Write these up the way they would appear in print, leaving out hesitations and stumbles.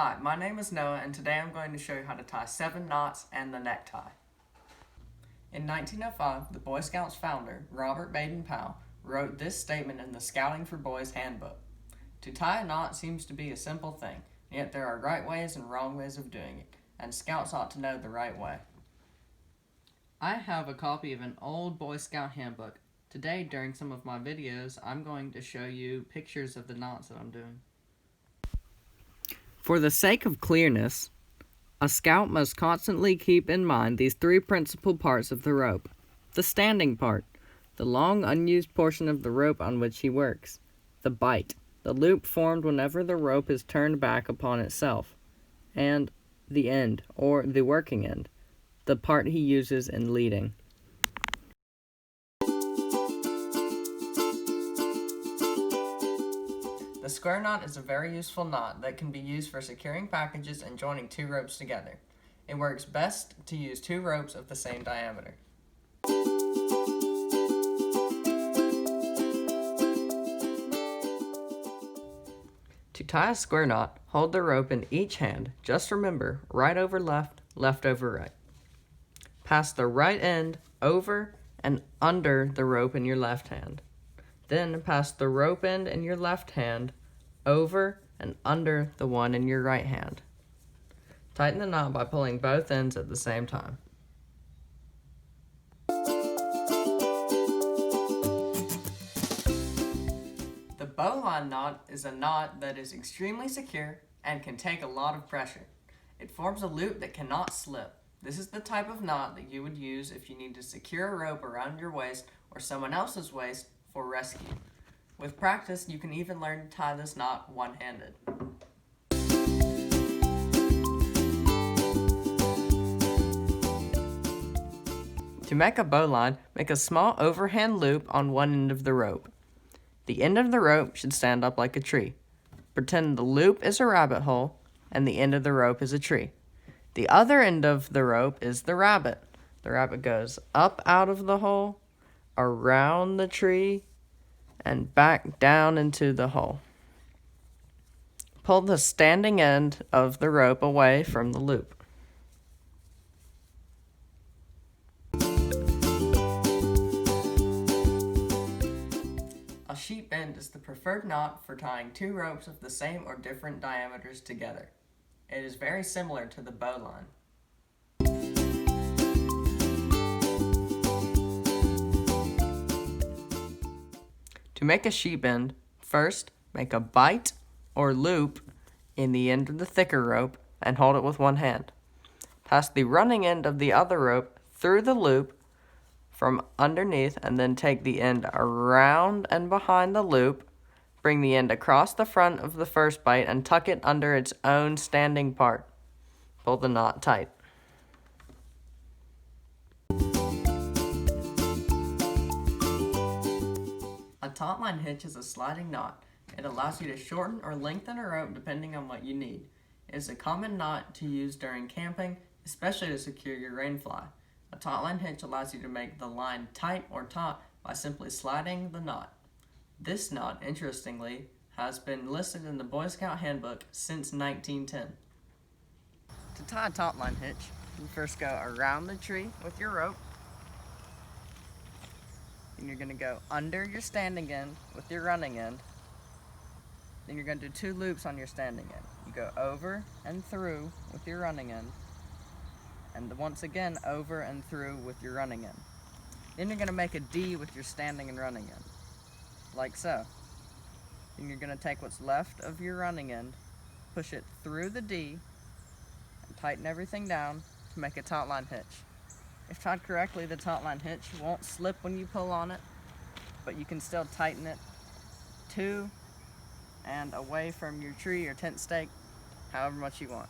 Hi, my name is Noah, and today I'm going to show you how to tie 7 knots and the necktie. In 1905, the Boy Scouts founder, Robert Baden-Powell, wrote this statement in the Scouting for Boys Handbook. To tie a knot seems to be a simple thing, yet there are right ways and wrong ways of doing it, and Scouts ought to know the right way. I have a copy of an old Boy Scout handbook. Today, during some of my videos, I'm going to show you pictures of the knots that I'm doing. For the sake of clearness, a scout must constantly keep in mind these 3 principal parts of the rope. The standing part, the long unused portion of the rope on which he works. The bight, the loop formed whenever the rope is turned back upon itself. And the end, or the working end, the part he uses in leading. The square knot is a very useful knot that can be used for securing packages and joining 2 ropes together. It works best to use 2 ropes of the same diameter. To tie a square knot, hold the rope in each hand. Just remember, right over left, left over right. Pass the right end over and under the rope in your left hand. Then pass the rope end in your left hand over and under the one in your right hand. Tighten the knot by pulling both ends at the same time. The bowline knot is a knot that is extremely secure and can take a lot of pressure. It forms a loop that cannot slip. This is the type of knot that you would use if you need to secure a rope around your waist or someone else's waist for rescue. With practice, you can even learn to tie this knot one-handed. To make a bowline, make a small overhand loop on one end of the rope. The end of the rope should stand up like a tree. Pretend the loop is a rabbit hole and the end of the rope is a tree. The other end of the rope is the rabbit. The rabbit goes up out of the hole, around the tree, and back down into the hole. Pull the standing end of the rope away from the loop. A sheep bend is the preferred knot for tying 2 ropes of the same or different diameters together. It is very similar to the bowline. To make a sheep bend, first make a bight or loop in the end of the thicker rope and hold it with one hand. Pass the running end of the other rope through the loop from underneath and then take the end around and behind the loop. Bring the end across the front of the first bight and tuck it under its own standing part. Pull the knot tight. A taut line hitch is a sliding knot. It allows you to shorten or lengthen a rope depending on what you need. It is a common knot to use during camping, especially to secure your rainfly. A taut line hitch allows you to make the line tight or taut by simply sliding the knot. This knot, interestingly, has been listed in the Boy Scout handbook since 1910. To tie a taut line hitch, you first go around the tree with your rope. Then you're going to go under your standing end with your running end. Then you're going to do 2 loops on your standing end. You go over and through with your running end. And once again, over and through with your running end. Then you're going to make a D with your standing and running end, like so. Then you're going to take what's left of your running end, push it through the D, and tighten everything down to make a taut line hitch. If tied correctly, the taut line hitch won't slip when you pull on it, but you can still tighten it to and away from your tree or tent stake, however much you want.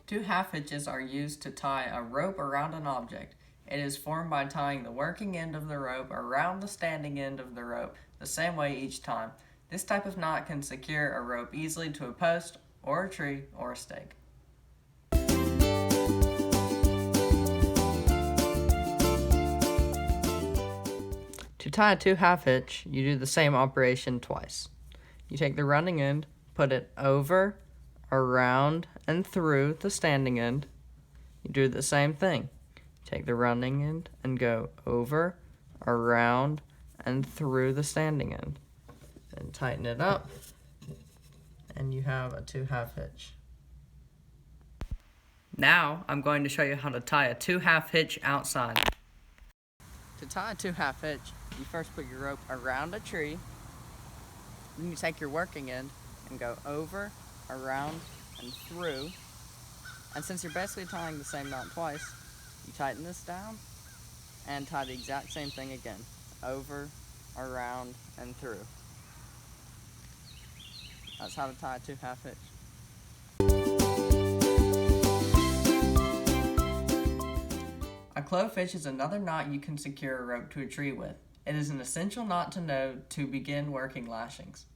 Two half hitches are used to tie a rope around an object. It is formed by tying the working end of the rope around the standing end of the rope the same way each time. This type of knot can secure a rope easily to a post or a tree or a stake. To tie a 2/2 hitch, you do the same operation twice. You take the running end, put it over, around, and through the standing end. You do the same thing. Take the running end and go over, around, and through the standing end. Then tighten it up, and you have a 2/2 hitch. Now I'm going to show you how to tie a 2/2 hitch outside. To tie a 2/2 hitch, you first put your rope around a tree, then you take your working end and go over, around, and through. And since you're basically tying the same knot twice, you tighten this down and tie the exact same thing again, over, around, and through. That's how to tie a 2/2 hitch. A clove hitch is another knot you can secure a rope to a tree with. It is an essential knot to know to begin working lashings.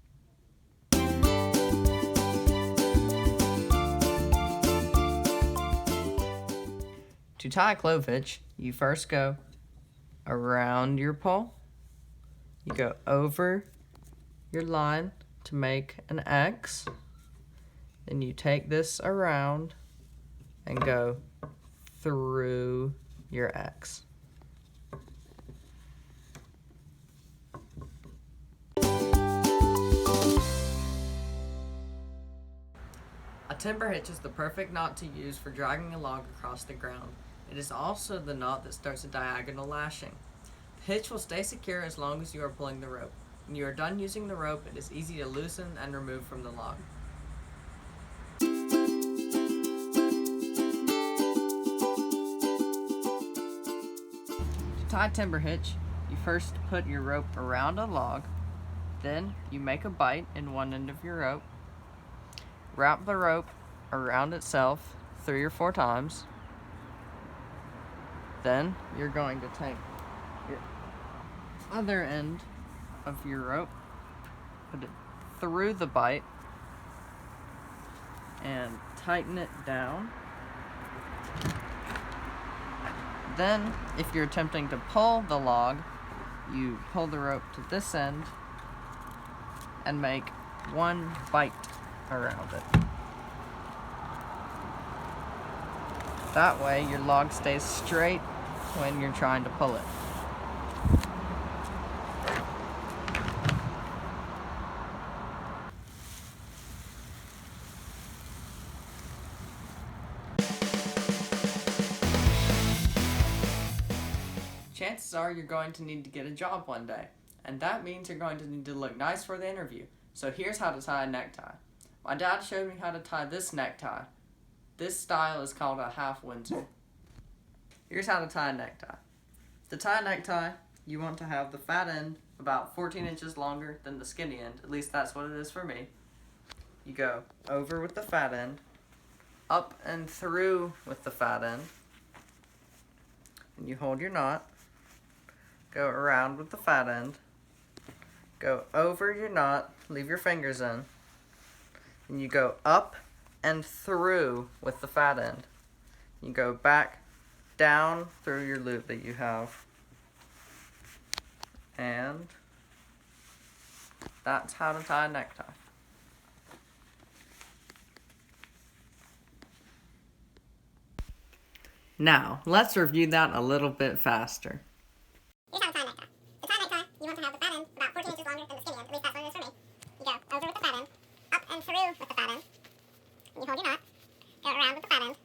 To tie a clove hitch, you first go around your pole, you go over your line to make an X, then you take this around and go through your X. A timber hitch is the perfect knot to use for dragging a log across the ground. It is also the knot that starts a diagonal lashing. The hitch will stay secure as long as you are pulling the rope. When you are done using the rope, it is easy to loosen and remove from the log. To tie a timber hitch, you first put your rope around a log, then you make a bite in one end of your rope, wrap the rope around itself 3 or 4 times. Then you're going to take your other end of your rope, put it through the bite, and tighten it down. Then, if you're attempting to pull the log, you pull the rope to this end and make one bite around it. That way your log stays straight when you're trying to pull it. Chances are you're going to need to get a job one day, and that means you're going to need to look nice for the interview. So here's how to tie a necktie. My dad showed me how to tie this necktie. This style is called a half Windsor. Here's how to tie a necktie. To tie a necktie, you want to have the fat end about 14 inches longer than the skinny end. At least that's what it is for me. You go over with the fat end, up and through with the fat end, and you hold your knot, go around with the fat end, go over your knot, leave your fingers in, and you go up and through with the fat end. You go back down through your loop that you have. And that's how to tie a necktie. Now, let's review that a little bit faster. Here's how to tie a necktie. To tie a necktie, you want to have the fat end about 14 inches longer than the skinny end. At least that's what it is for me. You go over with the fat end, up and through with the fat end. You hold your knot, go around with the fat end,